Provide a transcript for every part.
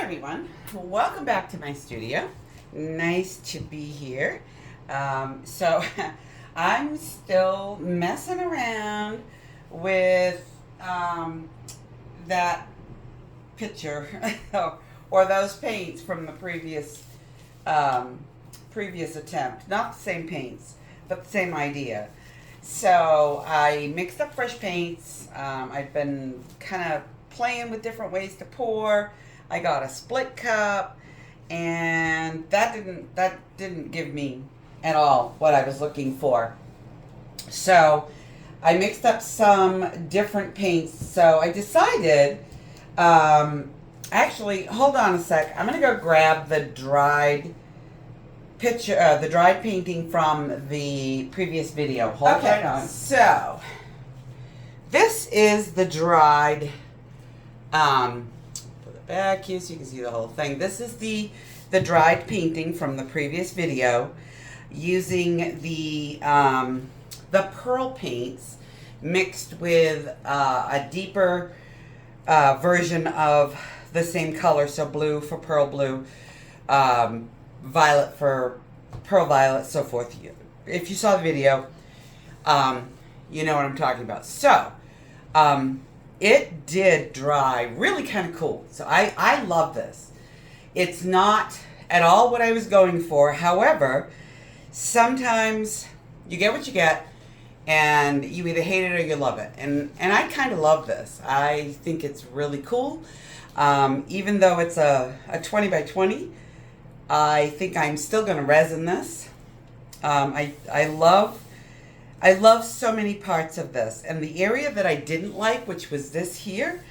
Everyone, welcome back to my studio. Nice to be here. So I'm still messing around with that picture or those paints from the previous attempt. Not the same paints, but the same idea. So I mixed up fresh paints. I've been kind of playing with different ways to pour. I got a split cup, and that didn't give me at all what I was looking for. So I mixed up some different paints. So I decided, actually, hold on a sec. I'm gonna go grab the dried picture, the dried painting from the previous video. Hold right on. So this is the dried. Put it back here so you can see the whole thing. This is the dried painting from the previous video, using the pearl paints mixed with a deeper version of the same color. So blue for pearl blue, violet for pearl violet, so forth. If you saw the video, you know what I'm talking about. So it did dry really kind of cool. So I love this. It's not at all what I was going for. However, sometimes you get what you get, and you either hate it or you love it. And I kind of love this. I think it's really cool. Even though it's a 20 by 20, I think I'm still going to resin this. I love so many parts of this. And the area that I didn't like, which was this here,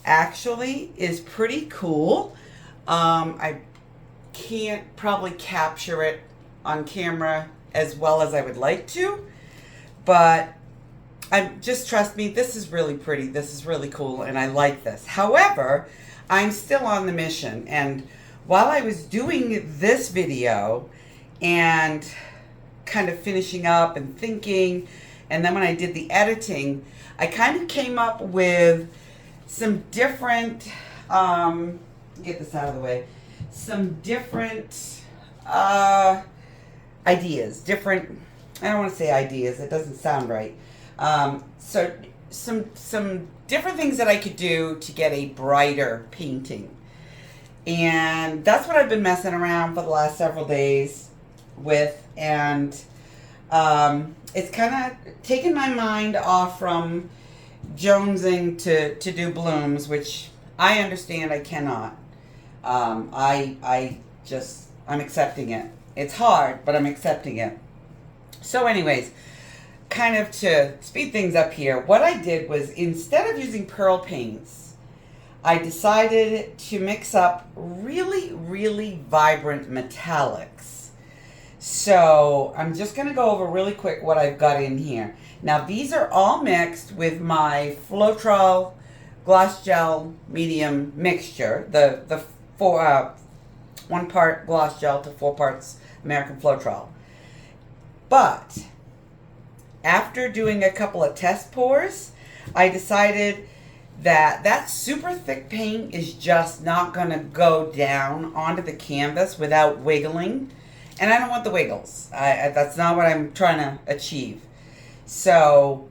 actually is pretty cool. I can't probably capture it on camera as well as I would like to, but just trust me, this is really pretty. This is really cool, and I like this. However, I'm still on the mission, and while I was doing this video and kind of finishing up and thinking, and then when I did the editing, I kind of came up with some different, get this out of the way, some different ideas, different, I don't want to say ideas, it doesn't sound right. So some different things that I could do to get a brighter painting. And that's what I've been messing around for the last several days with, and it's kind of taken my mind off from jonesing to do blooms, which I understand I cannot. I'm accepting it. It's hard, but I'm accepting it. So anyways, kind of to speed things up here, what I did was, instead of using pearl paints, I decided to mix up really, really vibrant metallics. So I'm just going to go over really quick what I've got in here. Now these are all mixed with my Floetrol gloss gel medium mixture. The 1 part gloss gel to 4 parts American Floetrol. But after doing a couple of test pours, I decided that super thick paint is just not going to go down onto the canvas without wiggling. And I don't want the wiggles. That's not what I'm trying to achieve. So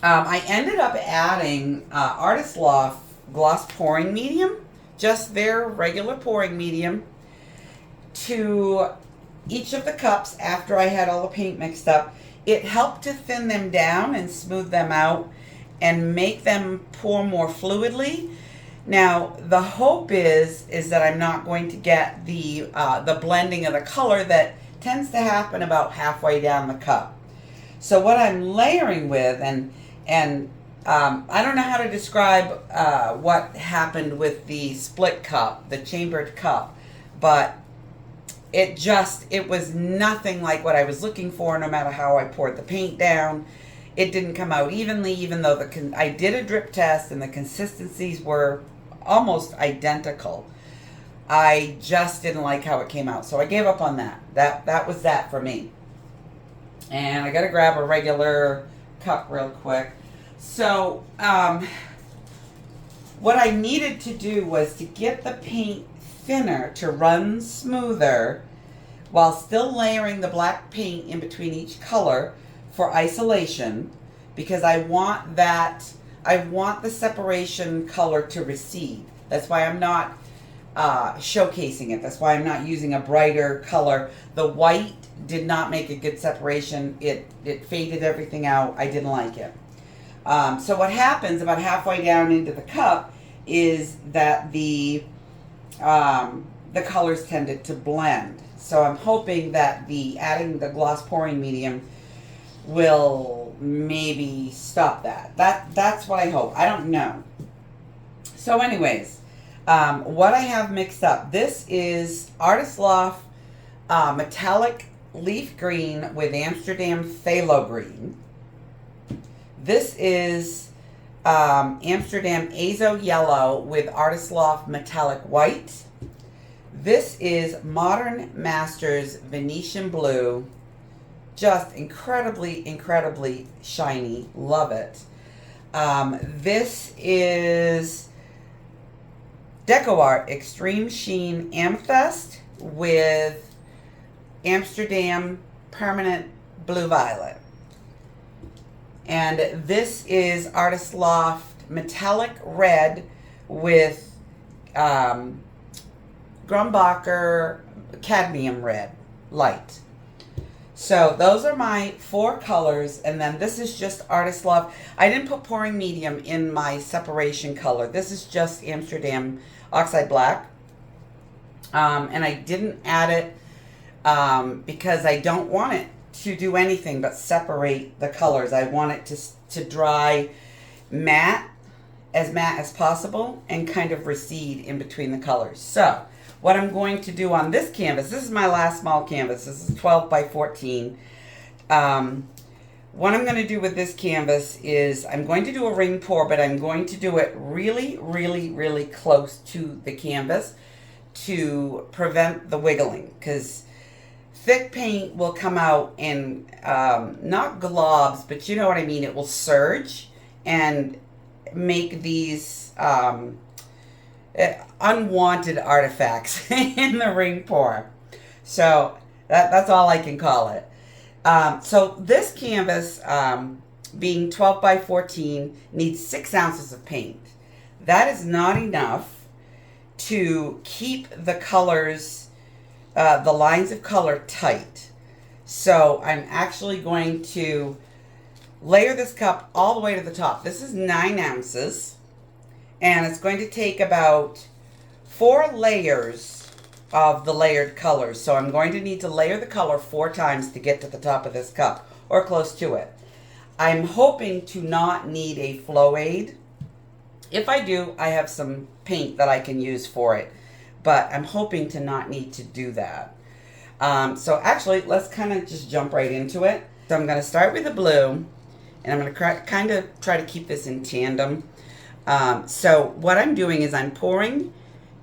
I ended up adding Artist Loft Gloss Pouring Medium, just their regular pouring medium, to each of the cups after I had all the paint mixed up. It helped to thin them down and smooth them out and make them pour more fluidly. Now, the hope is that I'm not going to get the blending of the color that tends to happen about halfway down the cup. So what I'm layering with, and I don't know how to describe what happened with the split cup, the chambered cup, but it was nothing like what I was looking for. No matter how I poured the paint down, it didn't come out evenly, even though I did a drip test and the consistencies were almost identical. I just didn't like how it came out, so I gave up on that. That was that for me. And I gotta grab a regular cup real quick. So what I needed to do was to get the paint thinner to run smoother while still layering the black paint in between each color for isolation, because I want the separation color to recede. That's why I'm not showcasing it. That's why I'm not using a brighter color. The white did not make a good separation. It faded everything out. I didn't like it. So what happens about halfway down into the cup is that the colors tended to blend. So I'm hoping that adding the gloss pouring medium will maybe stop that. That's what I hope. I don't know. So anyways, what I have mixed up, this is Artist Loft metallic leaf green with Amsterdam phthalo green. This is Amsterdam Azo yellow with Artist Loft metallic white. This is Modern Masters Venetian blue. Just incredibly, incredibly shiny. Love it. This is Deco Art Extreme Sheen Amethyst with Amsterdam Permanent Blue Violet. And this is Artist Loft Metallic Red with Grumbacher Cadmium Red Light. So those are my 4 colors, and then this is just Artist Loft. I didn't put pouring medium in my separation color. This is just Amsterdam Oxide Black. And I didn't add it because I don't want it to do anything but separate the colors. I want it to dry matte as possible and kind of recede in between the colors. So what I'm going to do on this canvas, this is my last small canvas. This is 12 by 14. What I'm going to do with this canvas is I'm going to do a ring pour, but I'm going to do it really, really, really close to the canvas to prevent the wiggling, because thick paint will come out in not globs, but you know what I mean. It will surge and make these unwanted artifacts in the ring pour. So that's all I can call it. So this canvas, being 12 by 14, needs 6 ounces of paint. That is not enough to keep the colors, the lines of color tight. So I'm actually going to layer this cup all the way to the top. This is 9 ounces, and it's going to take about 4 layers of the layered colors. So I'm going to need to layer the color 4 times to get to the top of this cup, or close to it. I'm hoping to not need a flow aid. If I do, I have some paint that I can use for it, but I'm hoping to not need to do that. So actually, let's kind of just jump right into it. So I'm going to start with the blue, and I'm going to kind of try to keep this in tandem. So what I'm doing is I'm pouring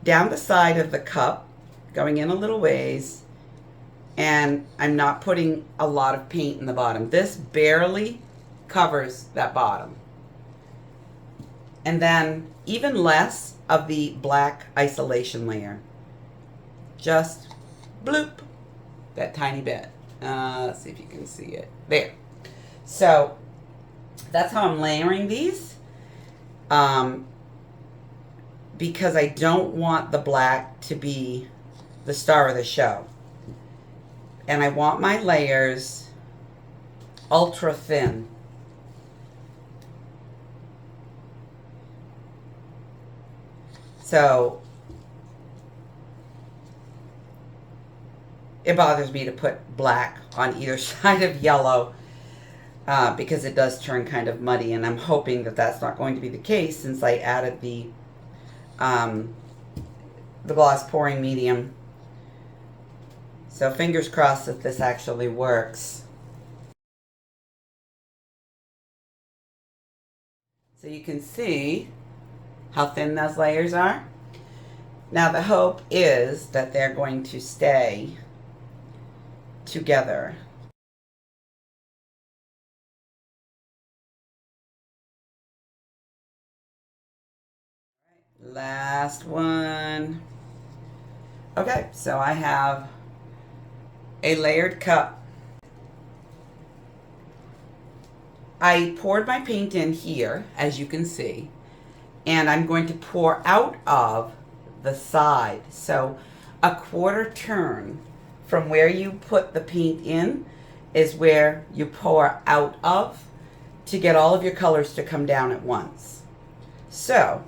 down the side of the cup, going in a little ways, and I'm not putting a lot of paint in the bottom. This barely covers that bottom. And then even less of the black isolation layer. Just bloop, that tiny bit. Let's see if you can see it. There. So that's how I'm layering these. Because I don't want the black to be the star of the show. And I want my layers ultra thin. So it bothers me to put black on either side of yellow because it does turn kind of muddy, and I'm hoping that that's not going to be the case since I added the gloss pouring medium. So fingers crossed that this actually works. So you can see how thin those layers are. Now the hope is that they're going to stay together. Last one. Okay, so I have a layered cup. I poured my paint in here, as you can see, and I'm going to pour out of the side. So a quarter turn from where you put the paint in is where you pour out of to get all of your colors to come down at once. So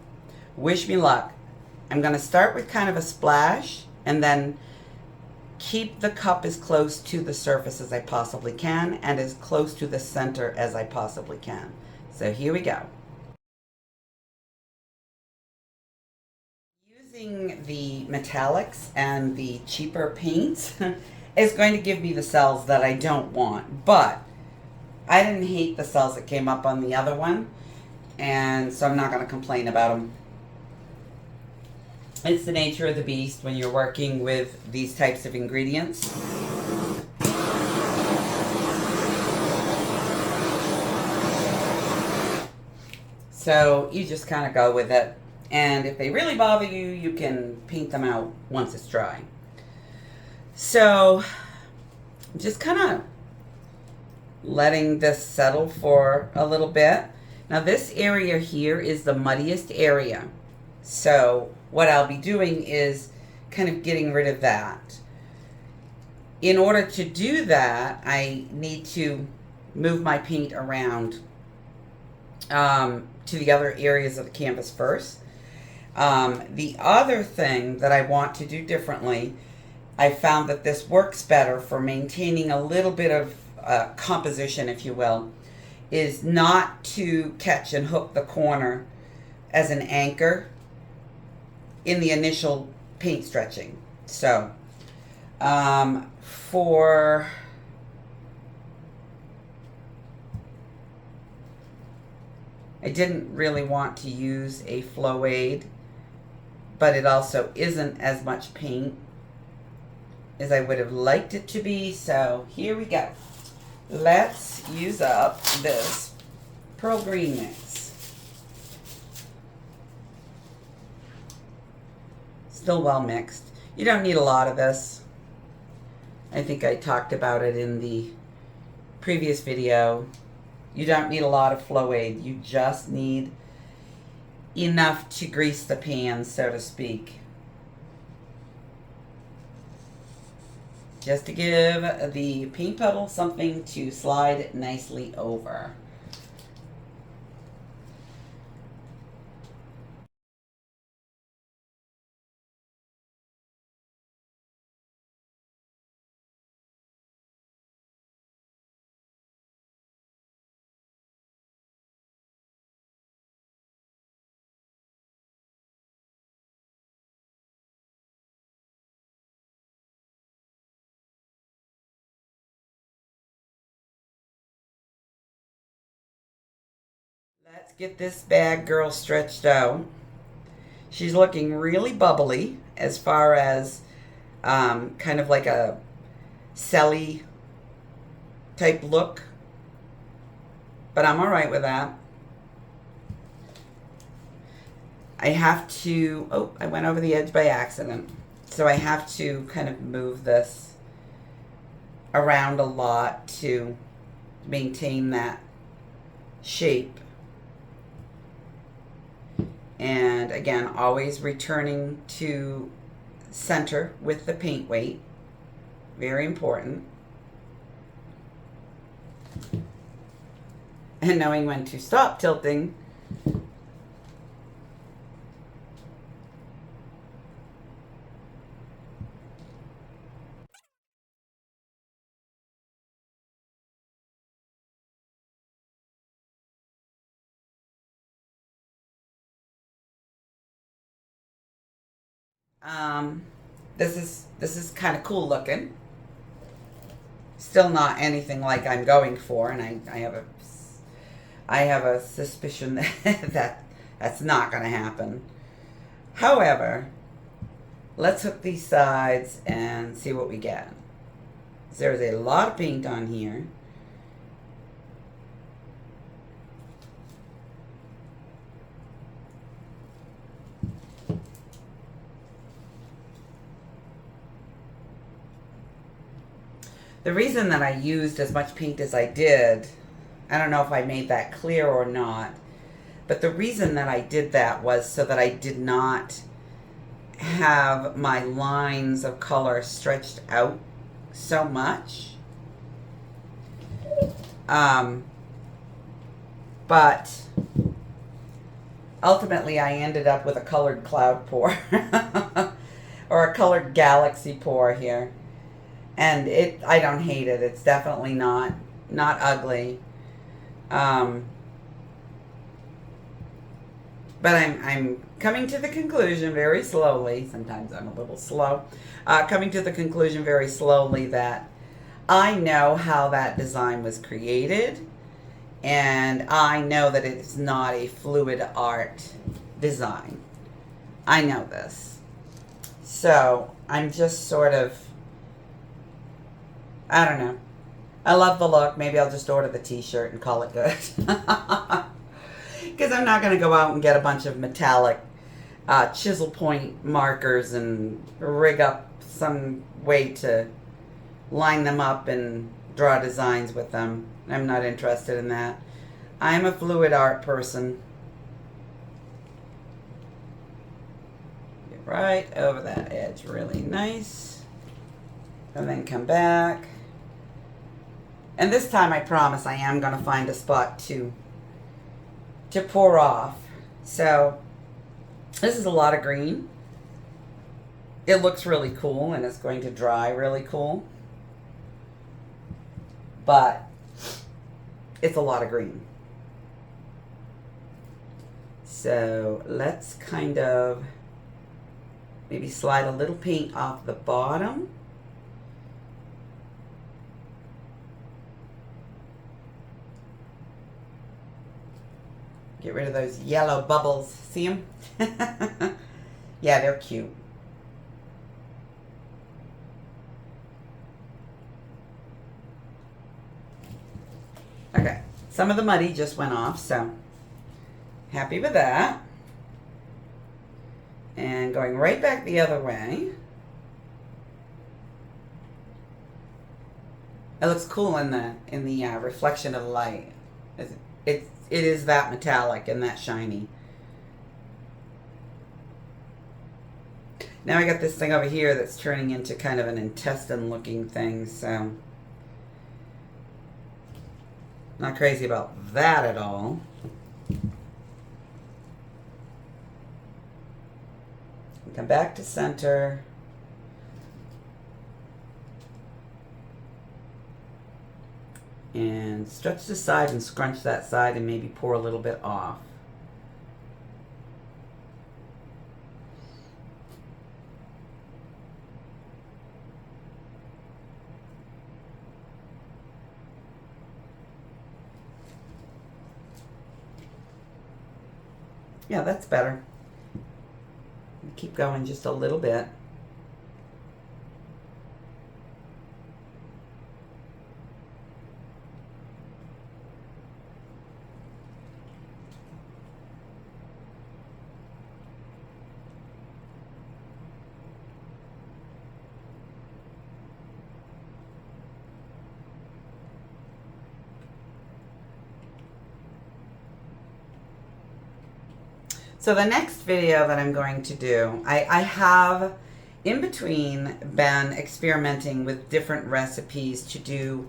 wish me luck. I'm going to start with kind of a splash and then keep the cup as close to the surface as I possibly can and as close to the center as I possibly can. So here we go. Using the metallics and the cheaper paints is going to give me the cells that I don't want, but I didn't hate the cells that came up on the other one, and so I'm not going to complain about them. It's the nature of the beast when you're working with these types of ingredients. So you just kind of go with it. And if they really bother you, you can paint them out once it's dry. So I'm just kind of letting this settle for a little bit. Now this area here is the muddiest area. So what I'll be doing is kind of getting rid of that. In order to do that, I need to move my paint around to the other areas of the canvas first. The other thing that I want to do differently, I found that this works better for maintaining a little bit of composition, if you will, is not to catch and hook the corner as an anchor in the initial paint stretching. So I didn't really want to use a flow aid, but it also isn't as much paint as I would have liked it to be. So here we go. Let's use up this pearl green mix. Still well mixed. You don't need a lot of this. I think I talked about it in the previous video. You don't need a lot of flow aid. You just need enough to grease the pan, so to speak. Just to give the paint puddle something to slide nicely over. Let's get this bad girl stretched out. She's looking really bubbly as far as kind of like a celly type look. But I'm all right with that. I have to, oh, I went over the edge by accident. So I have to kind of move this around a lot to maintain that shape. And again, always returning to center with the paint weight. Very important. And knowing when to stop tilting. This is kind of cool looking. Still not anything like I'm going for, and I have a suspicion that that's not going to happen. However, let's hook these sides and see what we get. There's a lot of paint on here. The reason that I used as much paint as I did, I don't know if I made that clear or not, but the reason that I did that was so that I did not have my lines of color stretched out so much. But ultimately I ended up with a colored cloud pour or a colored galaxy pour here. And I don't hate it. It's definitely not ugly. But I'm coming to the conclusion very slowly. Sometimes I'm a little slow. Coming to the conclusion very slowly that I know how that design was created, and I know that it is not a fluid art design. I know this. So I'm just sort of, I don't know. I love the look. Maybe I'll just order the t-shirt and call it good. Because I'm not going to go out and get a bunch of metallic chisel point markers and rig up some way to line them up and draw designs with them. I'm not interested in that. I'm a fluid art person. Get right over that edge really nice. And then come back. And this time I promise I am going to find a spot to pour off. So this is a lot of green. It looks really cool and it's going to dry really cool. But it's a lot of green. So let's kind of maybe slide a little paint off the bottom. Get rid of those yellow bubbles. See them? Yeah, they're cute. Okay, some of the muddy just went off, so happy with that. And going right back the other way. It looks cool in the reflection of the light. It is that metallic and that shiny. Now I got this thing over here that's turning into kind of an intestine looking thing, so not crazy about that at all. Come back to center. And stretch the side and scrunch that side and maybe pour a little bit off. Yeah, that's better. Keep going just a little bit. So the next video that I'm going to do, I have in between been experimenting with different recipes to do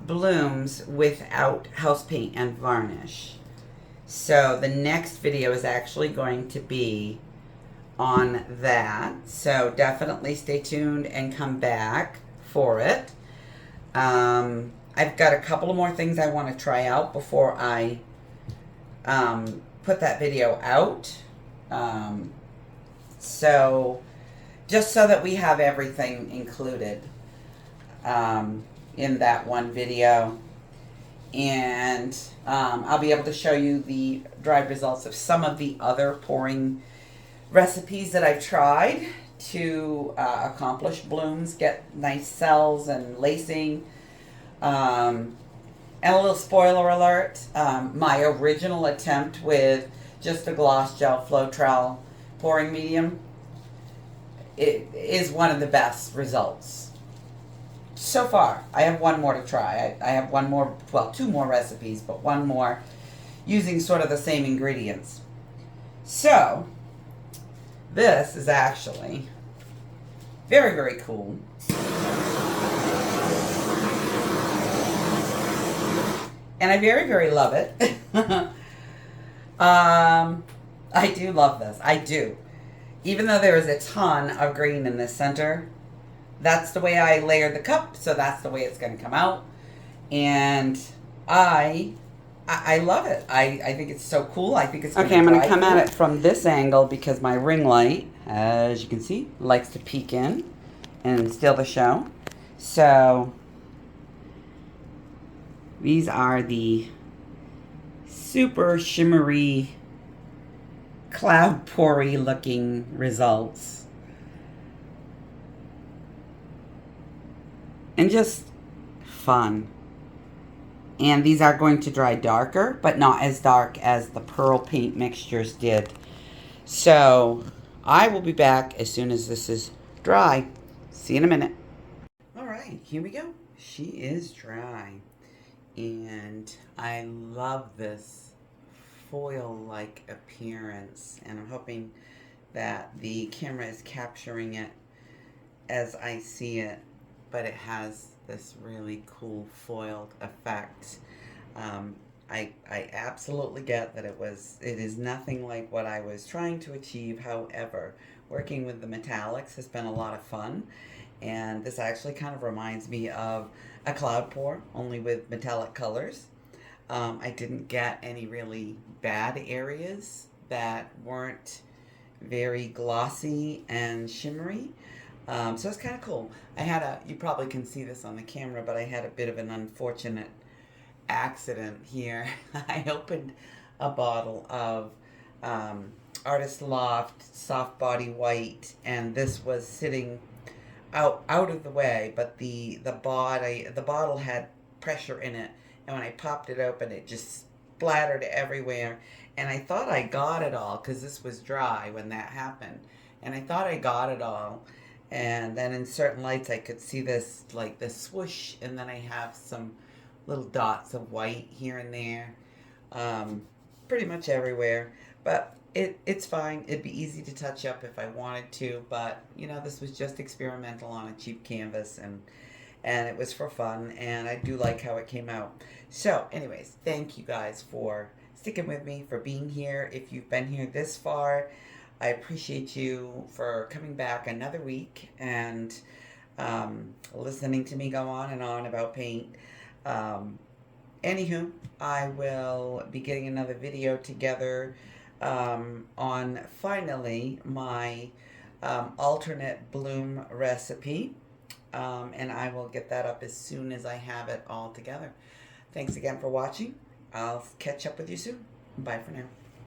blooms without house paint and varnish. So the next video is actually going to be on that. So definitely stay tuned and come back for it. I've got a couple of more things I want to try out before I put that video out. So just so that we have everything included in that one video. And I'll be able to show you the dried results of some of the other pouring recipes that I've tried to accomplish blooms, get nice cells and lacing. And a little spoiler alert, my original attempt with just a gloss gel Floetrol pouring medium, it is one of the best results so far, I have one more to try. I have one more, well, two more recipes, but one more using sort of the same ingredients. So, this is actually very, very cool. And I very, very love it. I do love this. I do. Even though there is a ton of green in the center, that's the way I layered the cup, so that's the way it's going to come out. And I love it. I think it's so cool. I think it's okay. I'm going to come at it from this angle because my ring light, as you can see, likes to peek in and steal the show. So these are the super shimmery, cloud pourry looking results. And just fun. And these are going to dry darker, but not as dark as the pearl paint mixtures did. So I will be back as soon as this is dry. See you in a minute. All right, here we go. She is dry. And I love this foil-like appearance. And I'm hoping that the camera is capturing it as I see it. But it has this really cool foiled effect. I absolutely get that it is nothing like what I was trying to achieve. However, working with the metallics has been a lot of fun. And this actually kind of reminds me of a cloud pour, only with metallic colors. I didn't get any really bad areas that weren't very glossy and shimmery. So it's kind of cool. You probably can see this on the camera, but I had a bit of an unfortunate accident here. I opened a bottle of Artist Loft Soft Body White, and this was sitting out of the way, but the bottle had pressure in it, and when I popped it open, it just splattered everywhere, and I thought I got it all, because this was dry when that happened, and I thought I got it all. And then in certain lights, I could see this, like the swoosh, and then I have some little dots of white here and there, pretty much everywhere. But it's fine. It'd be easy to touch up if I wanted to, but you know, this was just experimental on a cheap canvas, and it was for fun, and I do like how it came out. So, anyways, thank you guys for sticking with me, for being here. If you've been here this far, I appreciate you for coming back another week and listening to me go on and on about paint. Anywho, I will be getting another video together on finally my alternate bloom recipe. And I will get that up as soon as I have it all together. Thanks again for watching. I'll catch up with you soon. Bye for now.